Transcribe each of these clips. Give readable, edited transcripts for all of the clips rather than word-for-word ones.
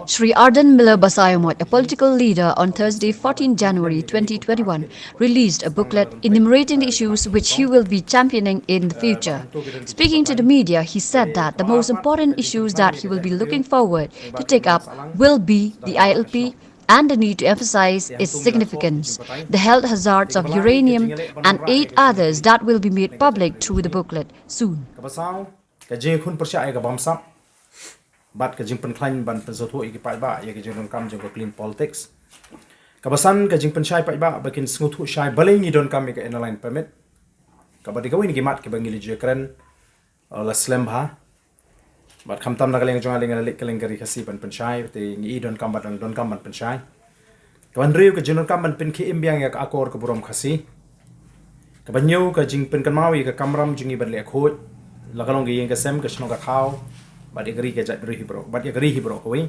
Sri Ardent Basaiawmoit, a political leader, on Thursday, 14 January 2021, released a booklet enumerating the issues which he will be championing in the future. Speaking to the media, he said that the most important issues that he will be looking forward to take up will be the ILP and the need to emphasize its significance, the health hazards of uranium, and 8 others that will be made public through the booklet soon. Bat ka jing penklan ban penzoto iki pai ba ya ke jing kam jing clean politics kabasan ka jing penchai pai ba bakin snguthu shai baleng ni don kam ka airline permit ka ba dikawin ki mat ke bangili je kren la slam ha bat kham tam na kaleng jonga lenga lek kaleng gari khasi ban penchai te ni don kam ban penchai ka ban riu ka jing don kam ban pen ki imbyang ya ka akor ka burom khasi ka ban nyu ka jing pen kan mawi ka kamram jingi ban le khot la kalong gi yeng ka sem ka shno ka khaw bat agri ke jat beri hibro bat agri hibro koi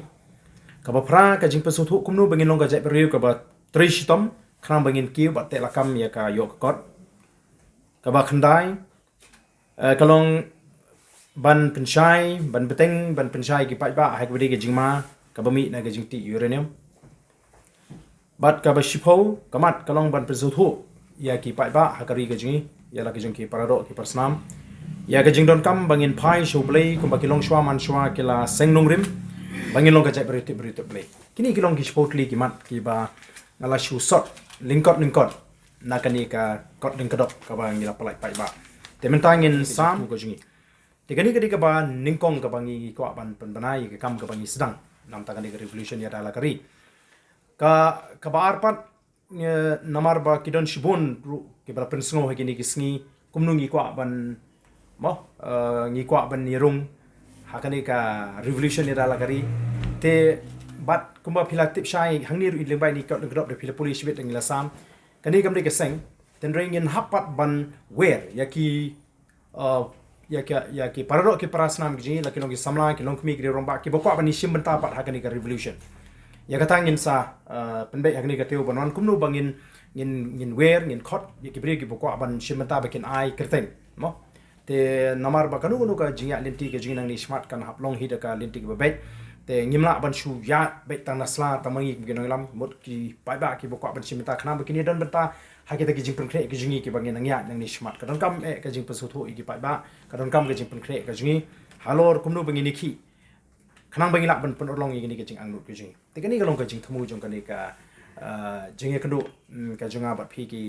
ka ba pra ka jing pesuthu kumnu bangin long ka jat beri ka ba trishitom khram bangin kiu bat te lakam ya ka yok kot ka ba khandai ka long ban penchai ban beteng ban penchai ki pai ba ha ka ke jingma ka ba mi na ka jing ti uranium bat ka ba shipo ka mat ka long ban pesuthu ya ki pai ba ha ka ri ka jingi ya la ka jing ki parado ki persnam ya ke jing don kam bangin pai show play kum bakilong shwa man shwa kila sengnong rim bangin long ka jai berite play kini kilong ki sportly ki mat ki ba ngala shu sot lingkot nakani ka kot lingkodok ka ba ngila palai pai ba tementangin sam ko jingi tekani ka ba ningkong ka bangi ko ban banai ka kam ka bangi sedang nam takani ka revolution ya dala kari ka ba arpat namar ba kidon shibun ki ba pensngo hekini ki sngi kumnungi ko ban ngi kwa ban nirung hakani ka revolution ni dala kari te bat kumba phila tip shai hangni ru lengbai ni ka ngdop de phila police bit ngila sam kani gamri ke seng ten ring in hapat ban wer yaki yaki parado ki parasnam gi laki longi samla ki longkmi ki romba ki bokwa ban ni shimbenta pat hakani ka revolution ya katangin sa penbe hakani ka teu banon kumnu bangin ngin wer ngin khot yaki bre ki bokwa ban shimbenta bakin ai kerteng mo te namar ba kanu ka jingya linti ke jingnang ni smart kan haplong hi ka linti ke babet te ngimla ban shu ya bet tang nasla tamangi ke lam mot ki pai ba ki bokwa ban simita khana ba kini don beta ha ke ki jing pengkre ke jingi ki bangin ngya nang ni smart ka don kam ke jing pasutho i ki pai ba ka don kam ke jing pengkre ka jingi halor kumnu bangin ni ki khanang bangin la ban pon orlong i ni ke jing angnu ke jingi te kani ka long ka jing thamu jong ka ni ka jingi kandu ka jinga ba phi ki